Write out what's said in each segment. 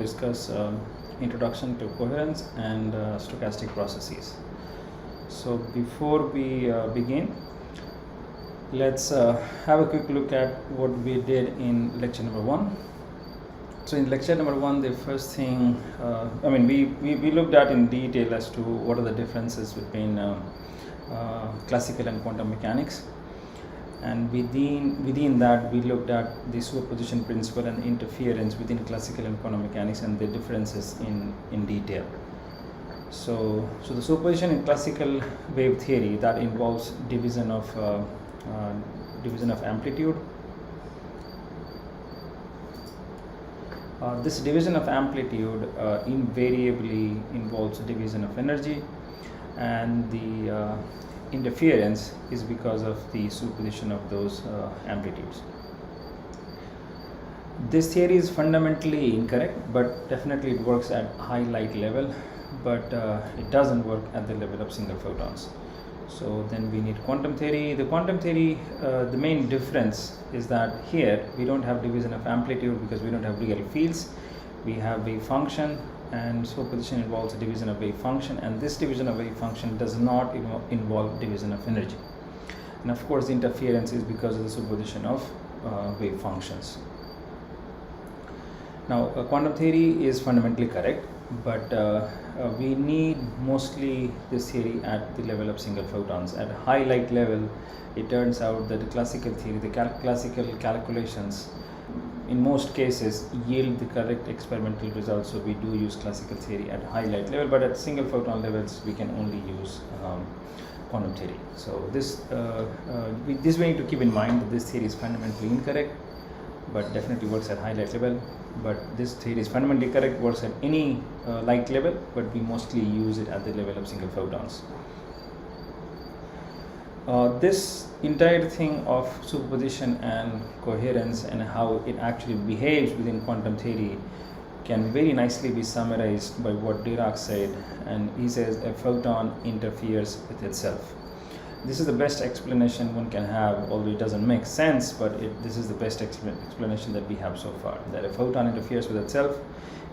discuss introduction to coherence and stochastic processes. So before we begin, let's have a quick look at what we did in lecture number 1. So in lecture number 1, the first thing, we looked at in detail as to what are the differences between classical and quantum mechanics, and within that we looked at the superposition principle and interference within classical and quantum mechanics and the differences in detail. So the superposition in classical wave theory, that involves division of amplitude. This division of amplitude invariably involves division of energy, and the interference is because of the superposition of those amplitudes. This theory is fundamentally incorrect, but definitely it works at high light level, but it doesn't work at the level of single photons. So then we need quantum theory. The quantum theory, the main difference is that here we don't have division of amplitude because we don't have real fields. We have wave function, and superposition involves a division of wave function, and this division of wave function does not involve division of energy. And of course the interference is because of the superposition of wave functions. Now quantum theory is fundamentally correct, but we need mostly this theory at the level of single photons. At high light level, it turns out that the classical theory, the classical calculations in most cases yield the correct experimental results, so we do use classical theory at high light level, but at single photon levels we can only use quantum theory. So this we need to keep in mind that this theory is fundamentally incorrect, but definitely works at high light level. But this theory is fundamentally correct, works at any light level, but we mostly use it at the level of single photons. This entire thing of superposition and coherence and how it actually behaves within quantum theory can very nicely be summarized by what Dirac said, and he says a photon interferes with itself. This is the best explanation one can have, although it doesn't make sense, but this is the best explanation that we have so far, that a photon interferes with itself.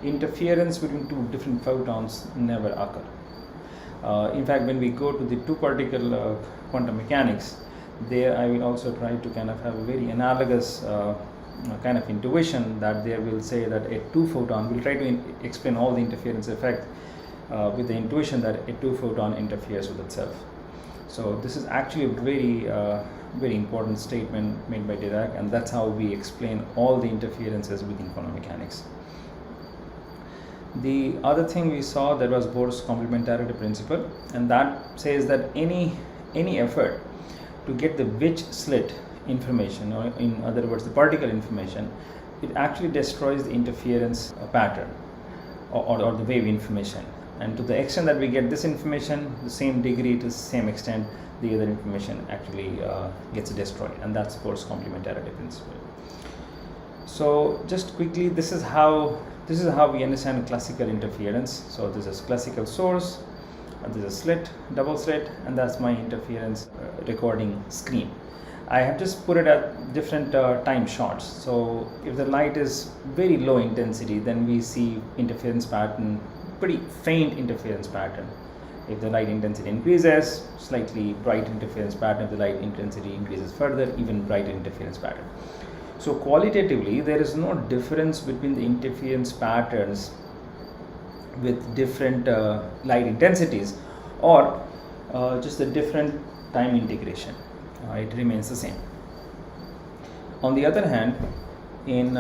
Interference between two different photons never occur. In fact, when we go to the two-particle quantum mechanics, there I will also try to kind of have a very analogous kind of intuition that there will say that a two-photon, we'll try to explain all the interference effect with the intuition that a two-photon interferes with itself. So this is actually a very important statement made by Dirac, and that's how we explain all the interferences within quantum mechanics. The other thing we saw, that was Bohr's complementarity principle, and that says that any effort to get the wedge slit information, or in other words the particle information, it actually destroys the interference pattern or the wave information. And to the extent that we get this information, the same degree, to the same extent the other information actually gets destroyed, and that's Bohr's complementarity principle. So just quickly, this is how we understand classical interference. So this is classical source, this is slit, double slit, and that's my interference recording screen. I have just put it at different time shots. So if the light is very low intensity, then we see interference pattern, pretty faint interference pattern. If the light intensity increases, slightly bright interference pattern. If the light intensity increases further, even brighter interference pattern. So qualitatively, there is no difference between the interference patterns with different light intensities, or just the different time integration. It remains the same. On the other hand, in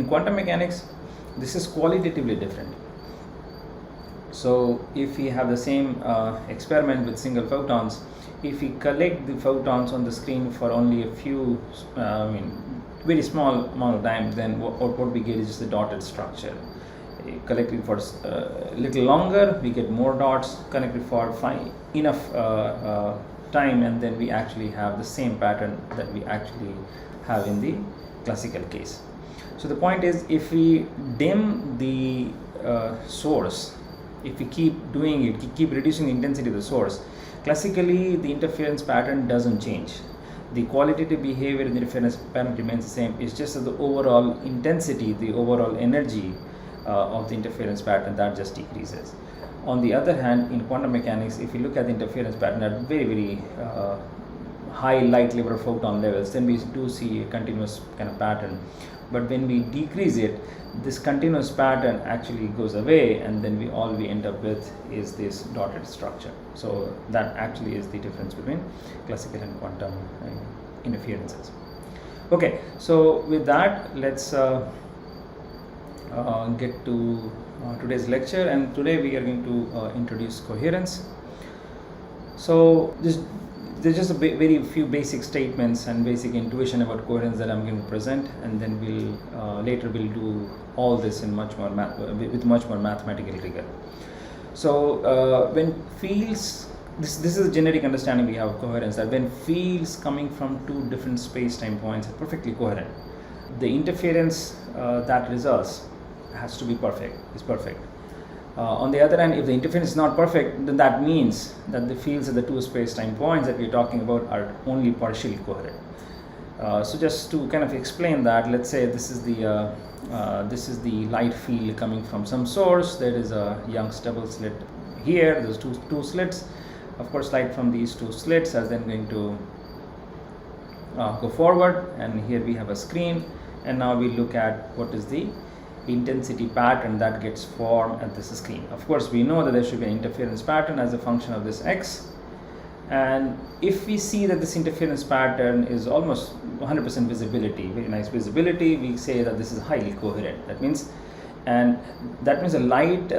quantum mechanics, this is qualitatively different. So if we have the same experiment with single photons, if we collect the photons on the screen for only a few, very small amount of time, then what we get is just the dotted structure. Collected for a little longer, we get more dots. Connected for enough time, and then we actually have the same pattern that we actually have in the classical case. So the point is, if we dim the source, if we keep doing it, keep reducing the intensity of the source, classically the interference pattern doesn't change. the qualitative behavior in the interference pattern remains the same. It's just that the overall intensity, the overall energy of the interference pattern, that just decreases. On the other hand, in quantum mechanics, if you look at the interference pattern at very high light level or photon levels, then we do see a continuous kind of pattern. But when we decrease it, this continuous pattern actually goes away, and then all we end up with is this dotted structure. So that actually is the difference between classical and quantum interferences. Okay, so with that, let's get to today's lecture, and today we are going to introduce coherence. So there's just a very few basic statements and basic intuition about coherence that I'm going to present, and then we'll later we'll do all this in with much more mathematical rigor. So when fields, this is a generic understanding we have of coherence, that when fields coming from two different space-time points are perfectly coherent, the interference that results has to be perfect. On the other hand, if the interference is not perfect, then that means that the fields at the two space-time points that we're talking about are only partially coherent. So just to kind of explain that, let's say this is the light field coming from some source. There is a Young's double slit here. There's two slits. Of course, light from these two slits are then going to go forward, and here we have a screen, and now we look at what is the intensity pattern that gets formed at this screen. Of course, we know that there should be an interference pattern as a function of this x, and if we see that this interference pattern is almost 100% visibility, very nice visibility, we say that this is highly coherent. That means the light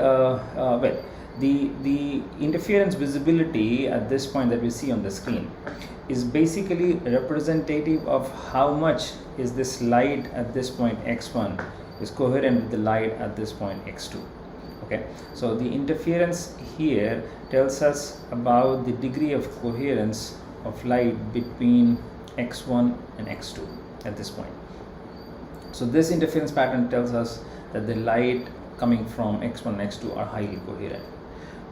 the interference visibility at this point that we see on the screen is basically representative of how much is this light at this point x1 is coherent with the light at this point x2. Okay, so the interference here tells us about the degree of coherence of light between x1 and x2 at this point. So this interference pattern tells us that the light coming from x1 and x2 are highly coherent.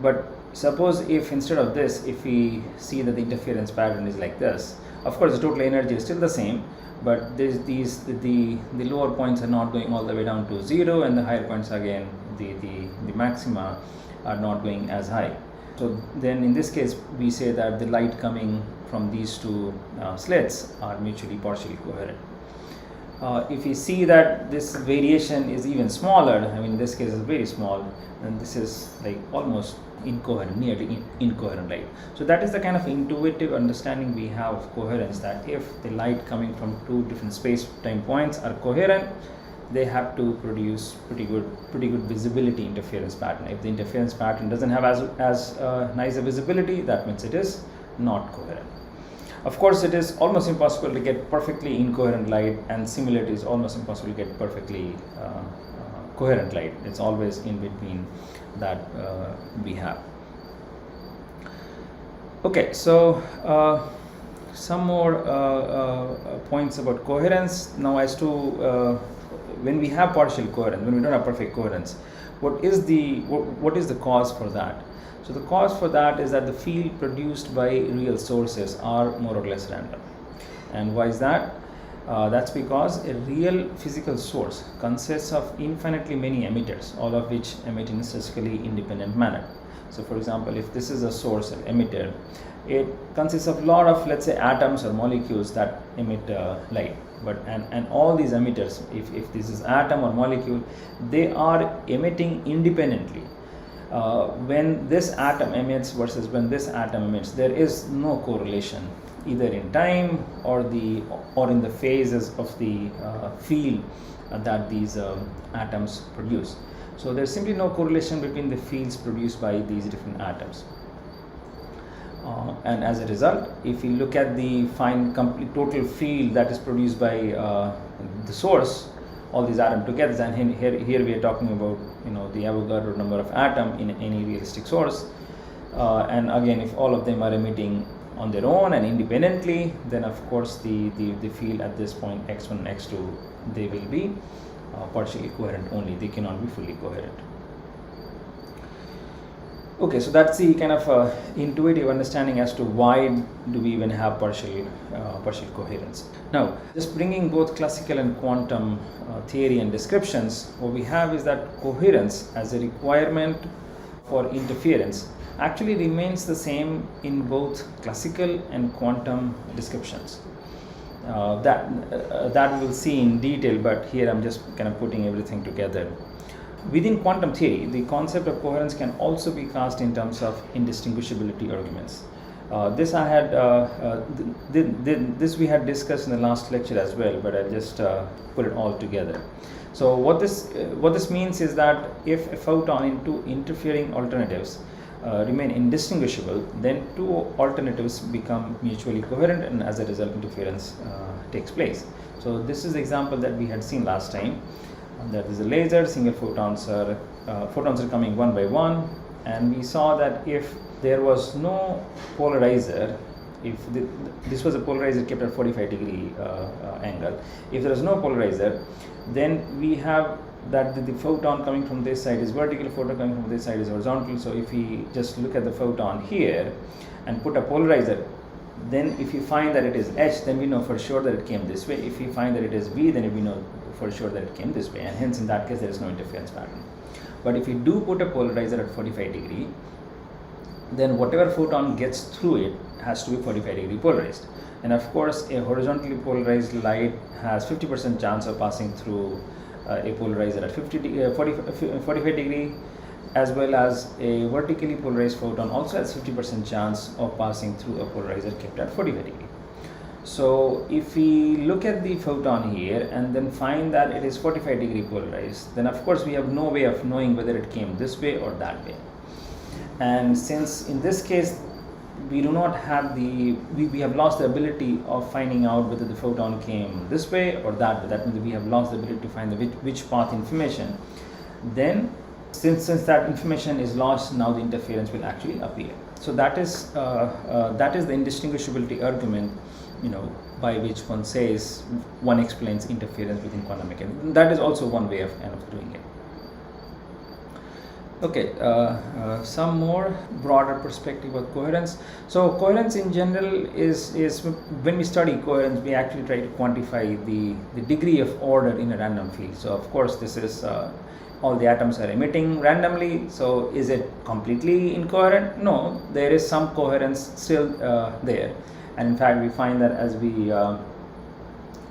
But suppose if instead of this, if we see that the interference pattern is like this, of course the total energy is still the same, but the lower points are not going all the way down to 0, and the higher points again, the maxima are not going as high. So then in this case we say that the light coming from these two slits are mutually partially coherent. If we see that this variation is even smaller, I mean in this case is very small, then this is like almost incoherent, nearly incoherent light. So that is the kind of intuitive understanding we have of coherence, that if the light coming from two different space-time points are coherent, they have to produce pretty good visibility interference pattern. If the interference pattern doesn't have as nice a visibility, that means it is not coherent. Of course, it is almost impossible to get perfectly incoherent light, and similarly it is almost impossible to get perfectly coherent light. It's always in between that we have. Okay, so some more points about coherence. Now, as to when we have partial coherence, when we don't have perfect coherence, what is the cause for that? So the cause for that is that the field produced by real sources are more or less random. And why is that? That's because a real physical source consists of infinitely many emitters, all of which emit in a statistically independent manner. So for example, if this is a source, an emitter, it consists of a lot of, let's say, atoms or molecules that emit light. But and all these emitters, if this is atom or molecule, they are emitting independently. When this atom emits versus when this atom emits, there is no correlation either in time or in the phases of the field that these atoms produce. So there's simply no correlation between the fields produced by these different atoms. And as a result, if you look at the complete total field that is produced by the source, all these atoms together, and here we are talking about the Avogadro number of atom in any realistic source, and again, if all of them are emitting on their own and independently, then of course the field at this point x1 and x2, they will be partially coherent only, they cannot be fully coherent. Okay, so that's the kind of intuitive understanding as to why do we even have partial coherence. Now, just bringing both classical and quantum theory and descriptions, what we have is that coherence as a requirement for interference actually remains the same in both classical and quantum descriptions. That we'll see in detail, but here I'm just kind of putting everything together. Within quantum theory, the concept of coherence can also be cast in terms of indistinguishability arguments. This I had this we had discussed in the last lecture as well, but I just put it all together. So what this means is that if a photon in two interfering alternatives remain indistinguishable, then two alternatives become mutually coherent, and as a result interference takes place. So this is the example that we had seen last time. That is a laser, single photons are coming one by one, and we saw that if there was no polarizer, if this was a polarizer kept at 45-degree angle, if there is no polarizer, then we have that the photon coming from this side is vertical, photon coming from this side is horizontal. So if we just look at the photon here and put a polarizer, then if we find that it is H, then we know for sure that it came this way. If we find that it is V, then we know for sure that it came this way, and hence in that case there is no interference pattern. But if we do put a polarizer at 45-degree, then whatever photon gets through it has to be 45-degree polarized. And of course, a horizontally polarized light has 50% chance of passing through a polarizer at 45-degree, as well as a vertically polarized photon also has 50% chance of passing through a polarizer kept at 45-degree. So if we look at the photon here and then find that it is 45-degree polarized, then of course we have no way of knowing whether it came this way or that way. And since in this case we do not have we have lost the ability of finding out whether the photon came this way or that way, that means we have lost the ability to find the which path information, then since that information is lost, now the interference will actually appear. So that is the indistinguishability argument, by which one explains interference within quantum mechanics. That is also one way of kind of doing it. Okay, some more broader perspective of coherence. So coherence in general is when we study coherence, we actually try to quantify the degree of order in a random field. So of course this is all the atoms are emitting randomly. So is it completely incoherent? No, there is some coherence still there. And in fact, we find that as we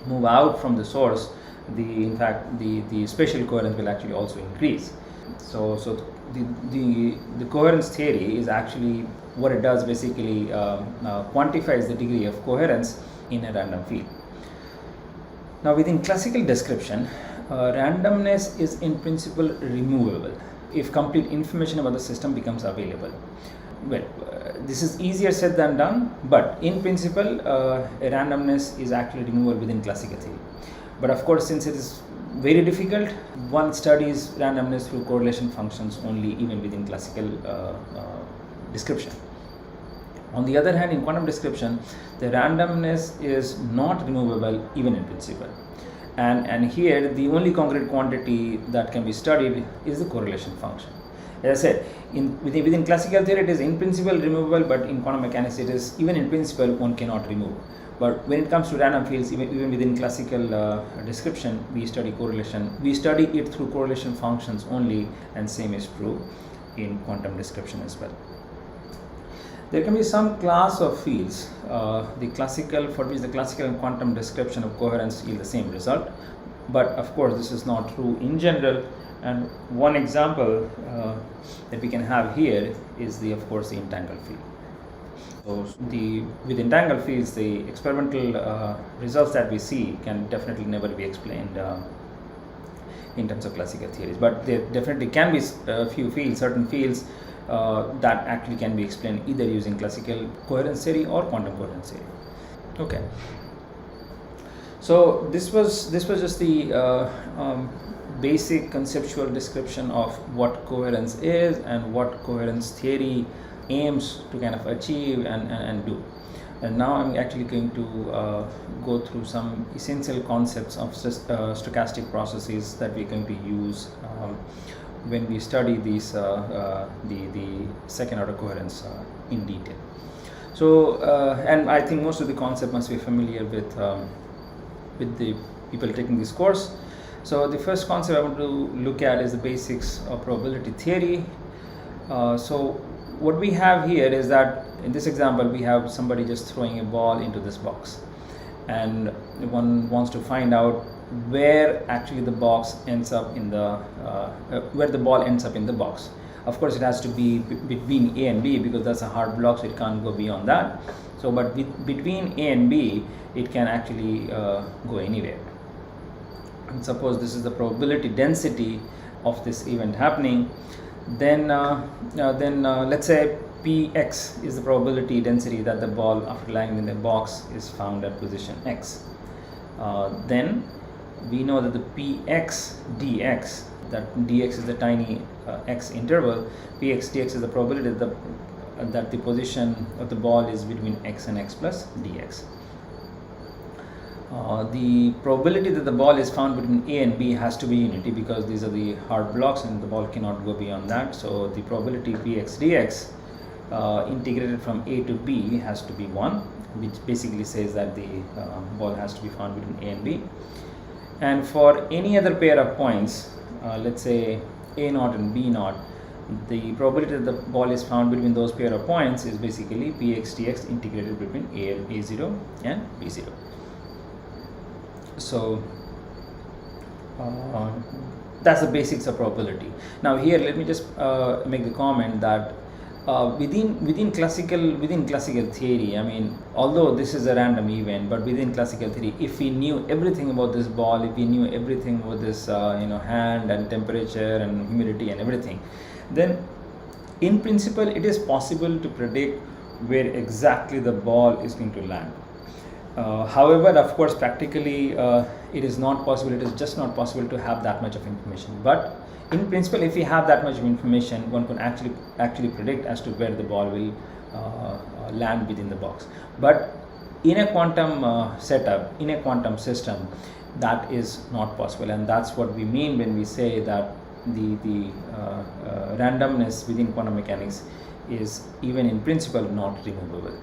move out from the source, the spatial coherence will actually also increase. So the coherence theory is actually what it does, basically quantifies the degree of coherence in a random field. Now within classical description, randomness is in principle removable if complete information about the system becomes available. Well, this is easier said than done, but in principle a randomness is actually removable within classical theory. But of course, since it is very difficult, one studies randomness through correlation functions only, even within classical description. On the other hand, in quantum description, the randomness is not removable even in principle. And here the only concrete quantity that can be studied is the correlation function. As I said, within classical theory it is in principle removable, but in quantum mechanics it is even in principle one cannot remove. But when it comes to random fields, even within classical description, we study correlation. We study it through correlation functions only, and same is true in quantum description as well. There can be some class of fields for which the classical and quantum description of coherence yield the same result. But of course, this is not true in general. And one example that we can have here is of course the entangled field. So with entangled fields, the experimental results that we see can definitely never be explained in terms of classical theories. But there definitely can be certain fields that actually can be explained either using classical coherence theory or quantum coherence theory. Okay. So this was just the basic conceptual description of what coherence is and what coherence theory aims to kind of achieve and do. And now I'm actually going to go through some essential concepts of stochastic processes that we're going to use when we study these the second order coherence in detail. So and I think most of the concept must be familiar with the people taking this course. So the first concept I want to look at is the basics of probability theory. So what we have here is that in this example we have somebody just throwing a ball into this box, and one wants to find out where actually the box ends up in the where the ball ends up in the box. Of course, it has to be between A and B because that's a hard block, so it can't go beyond that. So, but between A and B, it can actually go anywhere. And suppose this is the probability density of this event happening. Then let's say Px is the probability density that the ball after lying in the box is found at position x. Then we know that the Px dx, that dx is the tiny x interval, Px dx is the probability that the position of the ball is between x and x plus dx. The probability that the ball is found between A and B has to be unity because these are the hard blocks and the ball cannot go beyond that. So the probability Px dx integrated from A to B has to be 1, which basically says that the ball has to be found between A and B. And for any other pair of points, let's say A0 and B0, the probability that the ball is found between those pair of points is basically Px dx integrated between A0 and B0. So that's the basics of probability. Now here let me just make the comment that within classical theory, I mean, although this is a random event, but within classical theory, if we knew everything about this ball, if we knew everything about this hand and temperature and humidity and everything, then in principle it is possible to predict where exactly the ball is going to land. However, of course, practically it is not possible. It is just not possible to have that much of information. But in principle, if we have that much of information, one can actually predict as to where the ball will land within the box. But in a quantum setup, in a quantum system, that is not possible, and that's what we mean when we say that the randomness within quantum mechanics is even in principle not removable.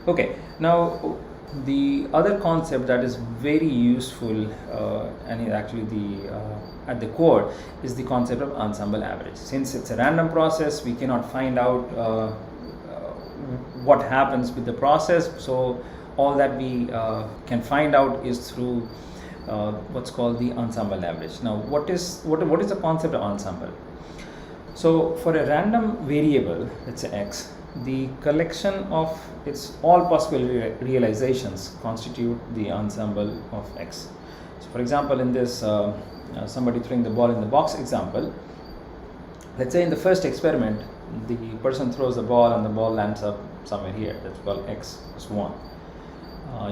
Okay, now the other concept that is very useful and is actually at the core is the concept of ensemble average. Since it's a random process, we cannot find out what happens with the process. So all that we can find out is through what's called the ensemble average. Now, what is the concept of ensemble? So for a random variable, let's say x, the collection of its all possible realizations constitute the ensemble of x. So for example, in this somebody throwing the ball in the box example, let's say in the first experiment the person throws the ball and the ball lands up somewhere here, that's called x is 1.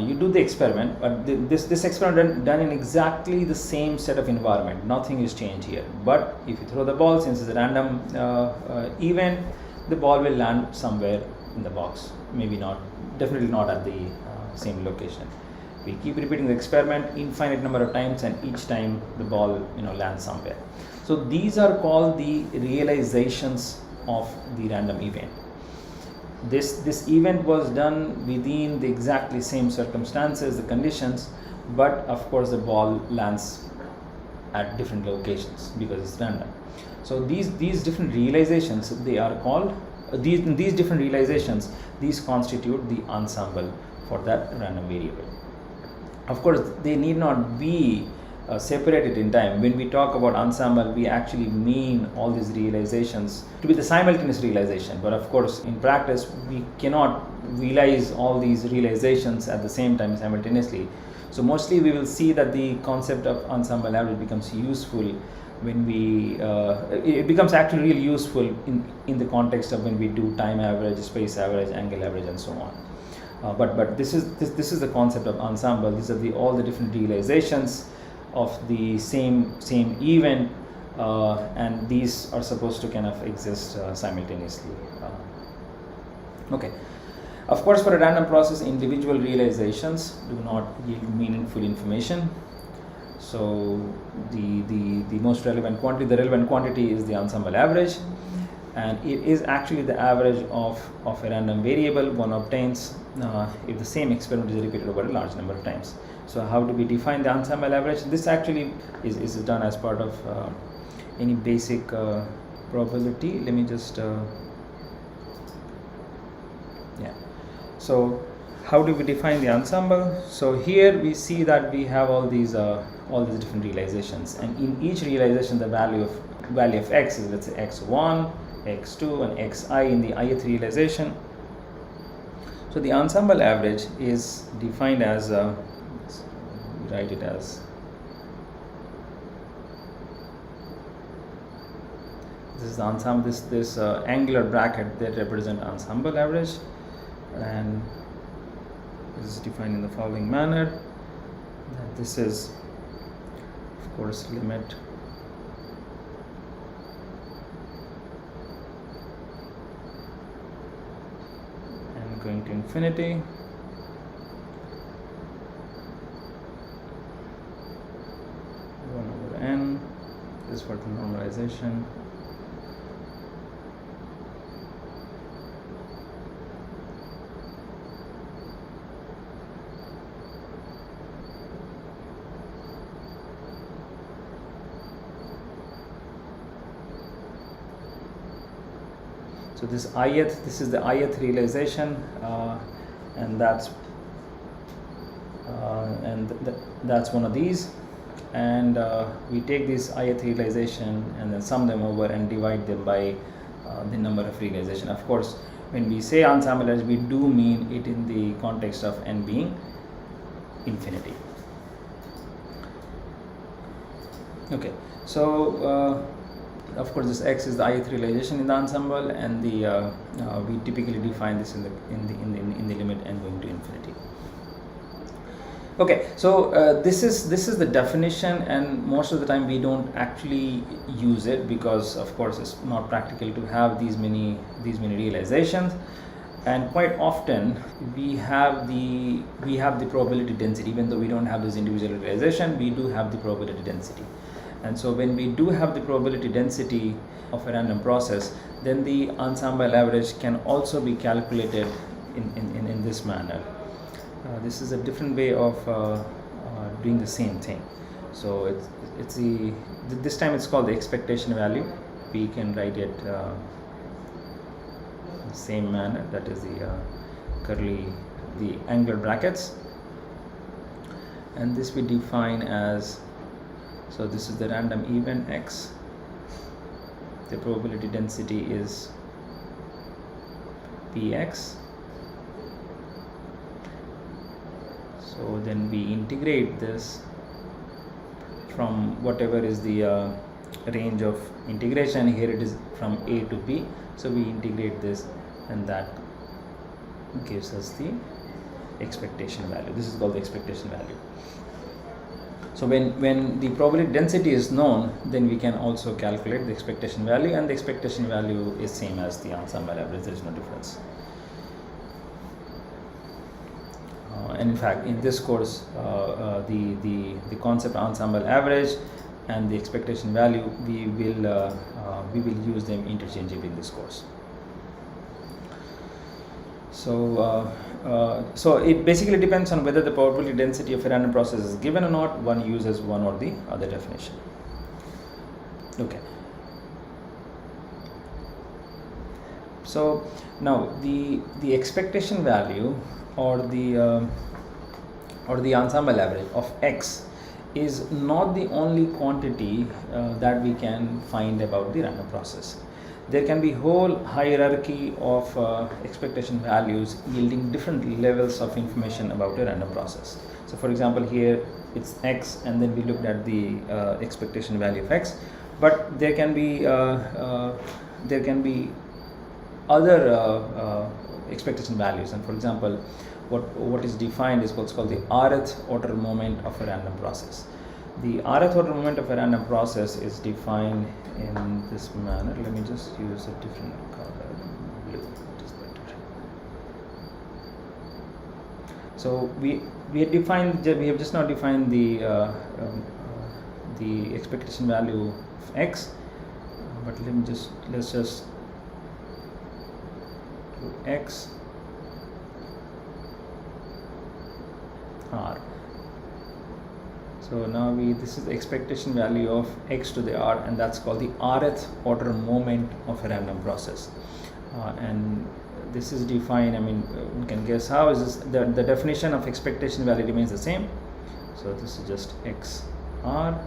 You do the experiment, but this experiment done in exactly the same set of environment, nothing is changed here. But if you throw the ball, since it's a random event, the ball will land somewhere in the box, maybe not, definitely not at the same location. We keep repeating the experiment infinite number of times, and each time the ball lands somewhere. So these are called the realizations of the random event. This event was done within the exactly same circumstances, the conditions, but of course the ball lands at different locations because it's random. So these different realizations, they are called these different realizations, these constitute the ensemble for that random variable. Of course, they need not be separated in time. When we talk about ensemble, we actually mean all these realizations to be the simultaneous realization. But of course, in practice, we cannot realize all these realizations at the same time simultaneously. So mostly we will see that the concept of ensemble average becomes useful when we it becomes actually really useful in the context of when we do time average, space average, angle average, and so on. But this is the concept of ensemble. These are all the different realizations of the same event, and these are supposed to kind of exist simultaneously. Okay. Of course, for a random process, individual realizations do not yield meaningful information. So the most relevant quantity, the relevant quantity is the ensemble average, and it is actually the average of a random variable one obtains if the same experiment is repeated over a large number of times. So how do we define the ensemble average? This actually is done as part of any basic probability. Let me just so how do we define the ensemble? So here we see that we have all these different realizations, and in each realization the value of x is, let's say, x1, x2 and xi in the ith realization. So the ensemble average is defined as write it as this is the ensemble, this angular bracket that represent ensemble average, and this is defined in the following manner, that this is of course limit and going to infinity one over n. This is for the normalization. So this is the ith realization, and that's that's one of these, and we take this ith realization and then sum them over and divide them by the number of realization. Of course, when we say ensemble average, we do mean it in the context of n being infinity. Okay, so of course this x is the ith realization in the ensemble, and the we typically define this in the limit n going to infinity. Okay, so this is the definition, and most of the time we don't actually use it because of course it's not practical to have these many realizations, and quite often we have the probability density. Even though we don't have this individual realization, we do have the probability density. And so when we do have the probability density of a random process, then the ensemble average can also be calculated in this manner. This is a different way of doing the same thing. So this time it's called the expectation value. We can write it the same manner, that is the angular brackets, and this we define as, so this is the random event x, the probability density is px. So then we integrate this from whatever is the range of integration. Here it is from a to b, so we integrate this, and that gives us the expectation value. This is called the expectation value. So when the probability density is known, then we can also calculate the expectation value, and the expectation value is same as the ensemble average. There is no difference. And in fact, in this course, the concept ensemble average and the expectation value, we will use them interchangeably in this course. So it basically depends on whether the probability density of a random process is given or not. One uses one or the other definition. Okay. So now the expectation value or the ensemble average of x is not the only quantity that we can find about the random process. There can be whole hierarchy of expectation values yielding different levels of information about a random process. So for example, here it's x, and then we looked at the expectation value of x, but there can be other expectation values. And for example, what is defined is what's called the rth order moment of a random process. The rth order moment of a random process is defined in this manner. Let me just use a different color, blue. It is better. So we have just now defined the the expectation value of x, but let's just do x r. So now this is the expectation value of x to the r, and that's called the rth order moment of a random process. And this is defined, I mean, you can guess how is this, the definition of expectation value remains the same. So this is just x r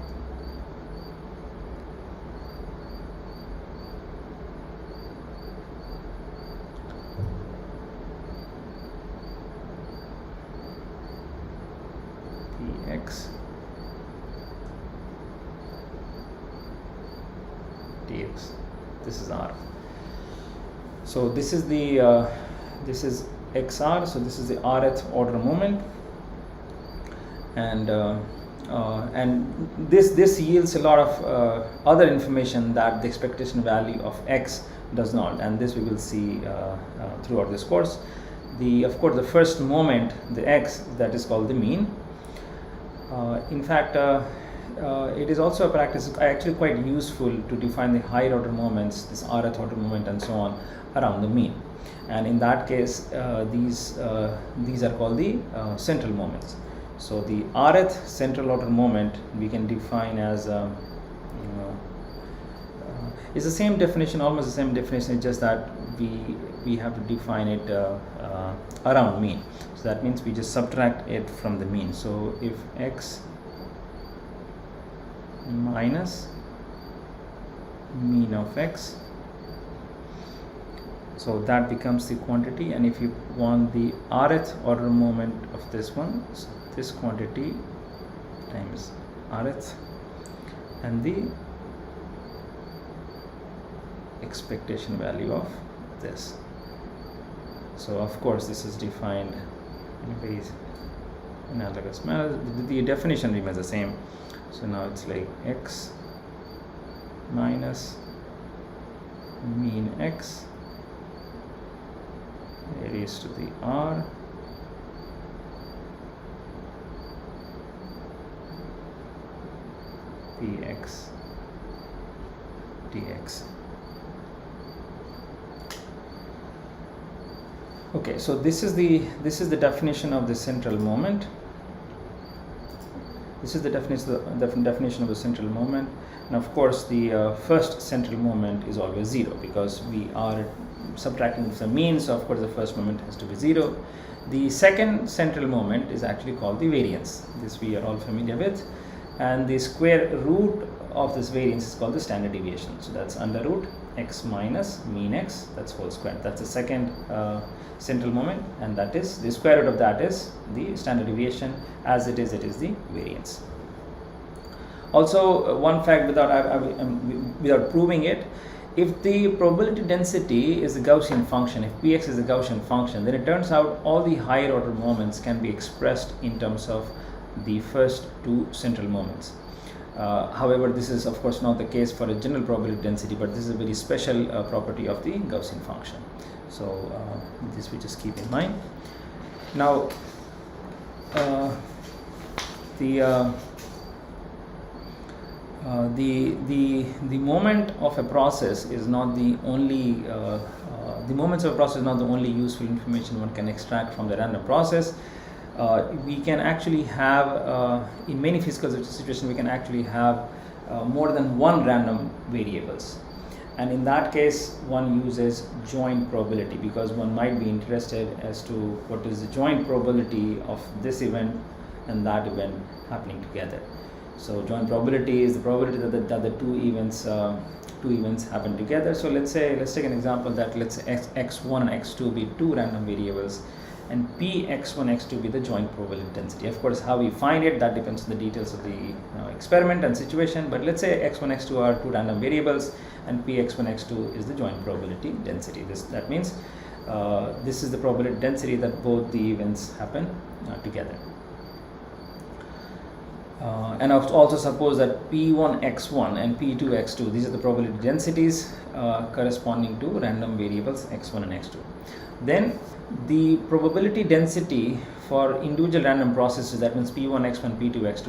px dx. This is r. So this is the this is xr. So this is the rth order moment, and this yields a lot of other information that the expectation value of x does not, and this we will see throughout this course. Of course, the first moment, the x, that is called the mean. In fact, it is also a practice actually quite useful to define the higher order moments, this rth order moment and so on, around the mean. And in that case, these are called the central moments. So the rth central order moment we can define as is the same definition, almost the same definition. It's just that we have to define it around mean. So that means we just subtract it from the mean. So if x minus mean of x, so that becomes the quantity. And if you want the rth order moment of this one, so this quantity times rth and the expectation value of this. So of course this is defined in a very analogous manner. The definition remains the same. So now it's like x minus mean x raised to the r px dx. Okay, so this is the definition of the central moment. This is the definition of the central moment. And of course, the first central moment is always 0 because we are subtracting the mean. So of course, the first moment has to be 0. The second central moment is actually called the variance. This we are all familiar with. And the square root of this variance is called the standard deviation. So that's under root x minus mean x, that's whole square. That's the second central moment, and that is the square root of that is the standard deviation. As it is the variance. Also, one fact without proving it, if the probability density is a Gaussian function, if px is a Gaussian function, then it turns out all the higher order moments can be expressed in terms of the first two central moments. However, this is of course not the case for a general probability density, but this is a very special property of the Gaussian function. So this we just keep in mind. Now the moment of a process is not the only the moments of a process is not the only useful information one can extract from the random process. We can actually have in many physical situations we can actually have more than one random variables, and in that case one uses joint probability, because one might be interested as to what is the joint probability of this event and that event happening together. So joint probability is the probability that the two events happen together. So let's take an example that let's say x1 and x2 be two random variables, and px1 x2 be the joint probability density. Of course, how we find it, that depends on the details of the experiment and situation, but let's say x1 x2 are two random variables and px1 x2 is the joint probability density. That means this is the probability density that both the events happen together. And also suppose that p1 x1 and p2 x2, these are the probability densities corresponding to random variables x1 and x2. Then the probability density for individual random processes, that means P1, X1, P2, X2,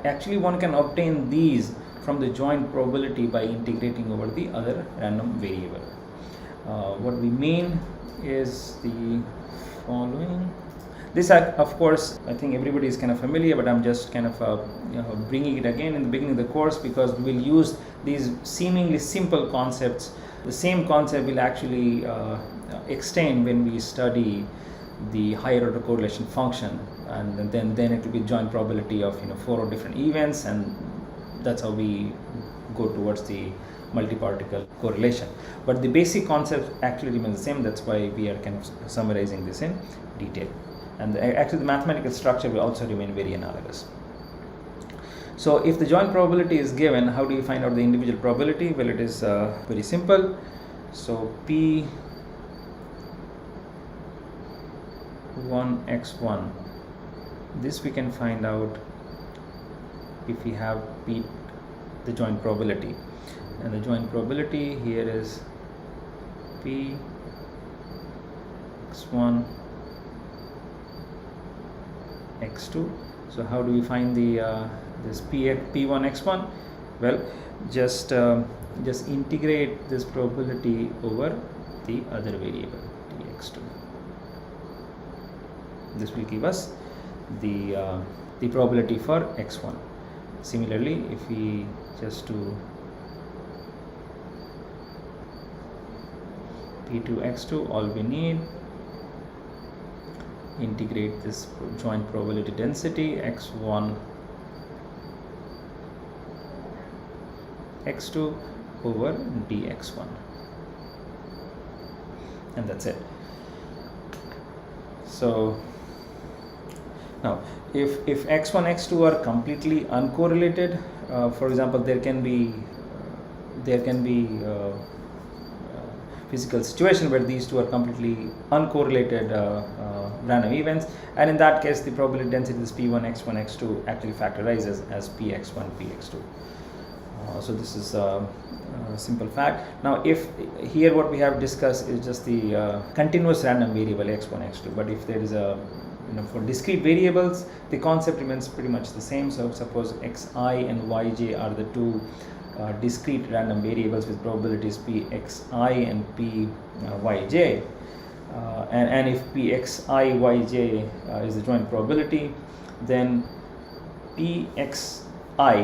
actually one can obtain these from the joint probability by integrating over the other random variable. What we mean is the following. This, of course, I think everybody is kind of familiar, but I'm just kind of bringing it again in the beginning of the course, because we will use these seemingly simple concepts. The same concept will actually extend when we study the higher order correlation function, and then it will be joint probability of 4 different events, and that's how we go towards the multi-particle correlation. But the basic concept actually remains the same. That's why we are kind of summarizing this in detail. And actually the mathematical structure will also remain very analogous. So if the joint probability is given, how do you find out the individual probability? Well, it is very simple. So P1 X1, this we can find out if we have the joint probability, and the joint probability here is P X1 X2. So how do we find the this P1 X1? Well, just integrate this probability over the other variable Tx2. This will give us the probability for X1. Similarly, if we just do P2 X2, all we need, integrate this joint probability density X1 X2 over dx1, and that's it. So now if X1 X2 are completely uncorrelated, for example, there can be physical situation where these two are completely uncorrelated random events, and in that case the probability density is P1 X1 X2 actually factorizes as Px1 Px2. So this is a simple fact. Now if here what we have discussed is just the continuous random variable X1 X2, but if there is a for discrete variables, the concept remains pretty much the same. So suppose xi and yj are the two discrete random variables with probabilities pxi and pyj, and if pxi yj is the joint probability, then pxi,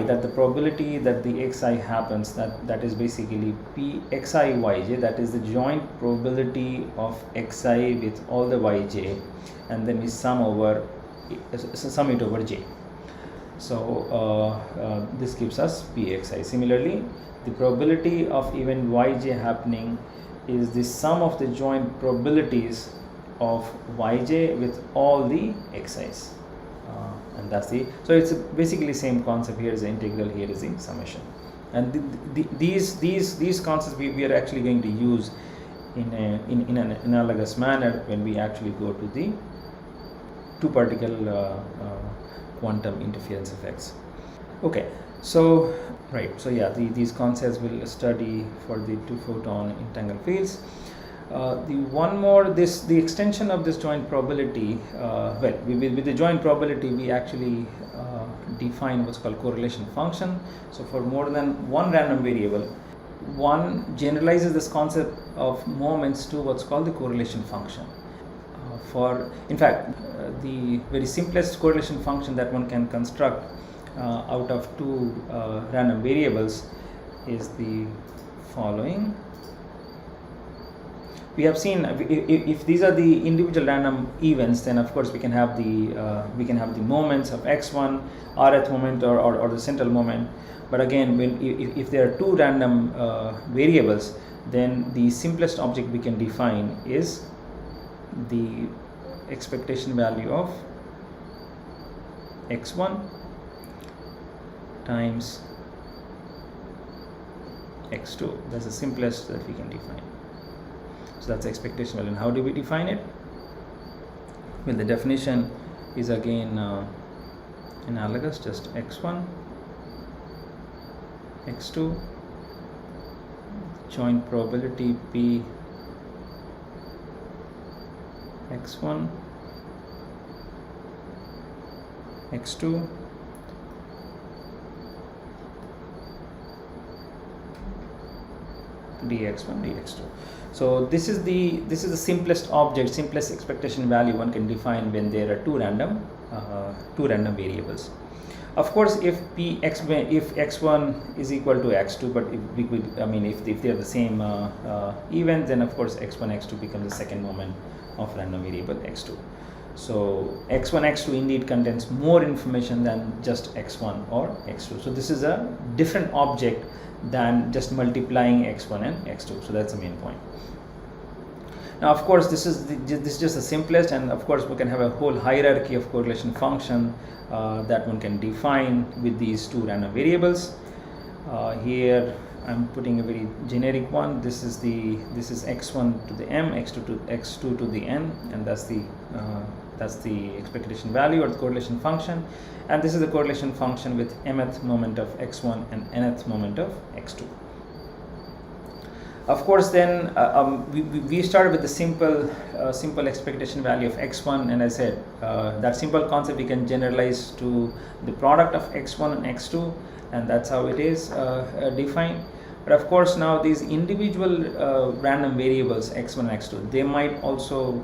that the probability that the xi happens, that is basically pxi yj, that is the joint probability of xi with all the yj, and then we sum it over j. So this gives us pxi. Similarly, the probability of event yj happening is the sum of the joint probabilities of yj with all the xi's, and that's so it's basically same concept. Here is the integral, here is the summation, and these concepts we are actually going to use in an analogous manner when we actually go to the two particle quantum interference effects. Okay, so yeah, these concepts will study for the two photon entangled fields. The extension of this joint probability, with the joint probability we actually define what's called correlation function. So for more than one random variable, one generalizes this concept of moments to what's called the correlation function. In fact, the very simplest correlation function that one can construct out of two random variables is the following. We have seen if these are the individual random events, then of course we can have the moments of x1, rth moment or the central moment. But again, if there are two random variables, then the simplest object we can define is the expectation value of x1 times x2. That's the simplest that we can define. So that's the expectation value. And how do we define it? Well, the definition is again analogous, just x1, x2, joint probability p x1 x2 dx1 dx2. So this is the simplest object, simplest expectation value one can define when there are two random variables. Of course, if x1 is equal to x2, but if they are the same event, then of course x1 x2 becomes the second moment of random variable x2. So x1 x2 indeed contains more information than just x1 or x2. So this is a different object than just multiplying x1 and x2. So that's the main point. Now, of course, this is just the simplest, and of course we can have a whole hierarchy of correlation function that one can define with these two random variables. Here I'm putting a very generic one. This is x1 to the m, x2 to the n, and that's the expectation value or the correlation function. And this is the correlation function with mth moment of x1 and nth moment of x2. Of course, then we started with the simple expectation value of x1, and I said that simple concept we can generalize to the product of x1 and x2, and that's how it is defined. But of course, now these individual random variables x1 and x2, they might also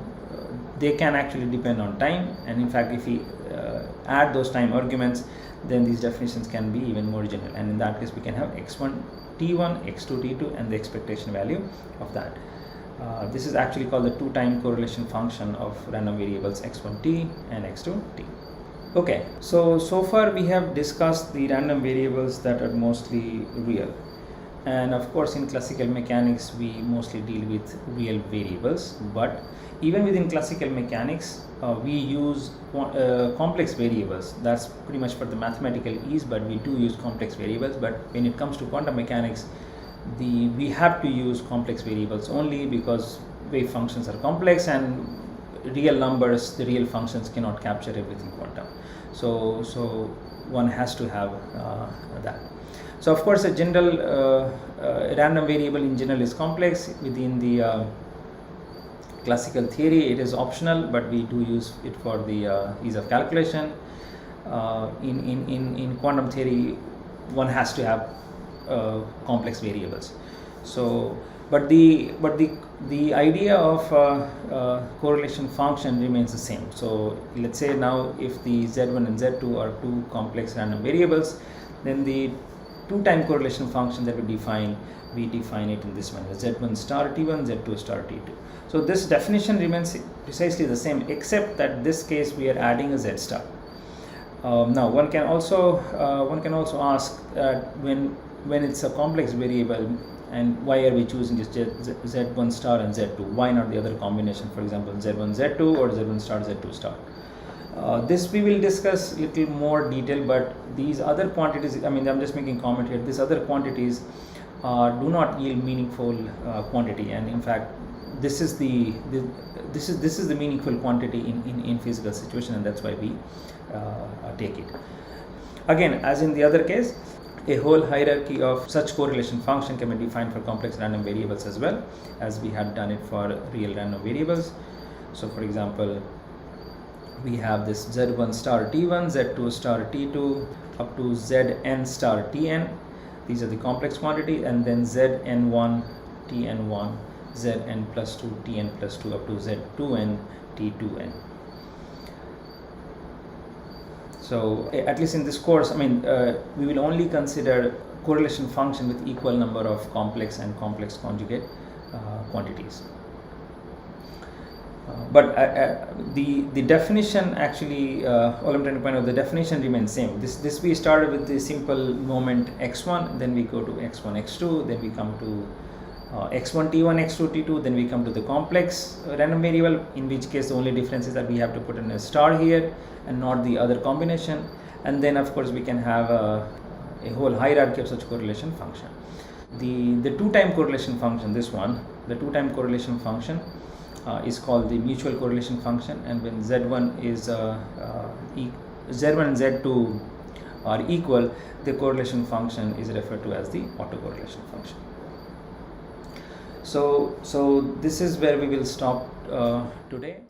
they can actually depend on time, and in fact, if we add those time arguments, then these definitions can be even more general, and in that case we can have x1 t1, x2 t2, and the expectation value of that. This is actually called the two-time correlation function of random variables x1 t and x2 t. Okay, so far we have discussed the random variables that are mostly real, and of course in classical mechanics we mostly deal with real variables, but even within classical mechanics we use complex variables. That's pretty much for the mathematical ease, but we do use complex variables. But when it comes to quantum mechanics, we have to use complex variables only because wave functions are complex, and real numbers, the real functions cannot capture everything quantum. So one has to have that. So of course a general random variable in general is complex. Within the classical theory it is optional, but we do use it for the ease of calculation. In quantum theory one has to have complex variables. So but the idea of correlation function remains the same. So let's say now if the z1 and z2 are two complex random variables, then the two-time correlation function that we define it in this manner: z1 star t1, z2 star t2. So this definition remains precisely the same, except that this case we are adding a z star. Now one can also ask when it's a complex variable, and why are we choosing just z1 star and z2? Why not the other combination, for example z1 z2 or z1 star z2 star? This we will discuss little more detail, but these other quantities, I'm just making comment here, these other quantities do not yield meaningful quantity, and in fact this is the meaningful quantity in physical situation, and that's why we take it. Again, as in the other case, a whole hierarchy of such correlation function can be defined for complex random variables as well, as we had done it for real random variables. So for example, we have this z1 star t1, z2 star t2 up to zn star tn. These are the complex quantity, and then zn1 tn1, zn plus 2 tn plus 2 up to z2n t2n. So at least in this course, we will only consider correlation function with equal number of complex and complex conjugate quantities. But the definition actually, all I'm trying to point out, the definition remains same. This we started with the simple moment x1, then we go to x1 x2, then we come to x1 t1, x2 t2, then we come to the complex random variable, in which case the only difference is that we have to put in a star here and not the other combination, and then of course we can have a whole hierarchy of such correlation function. The two-time correlation function, this one, the two-time correlation function is called the mutual correlation function, and when z1 is z1 and z2 are equal, the correlation function is referred to as the autocorrelation function. So this is where we will stop today.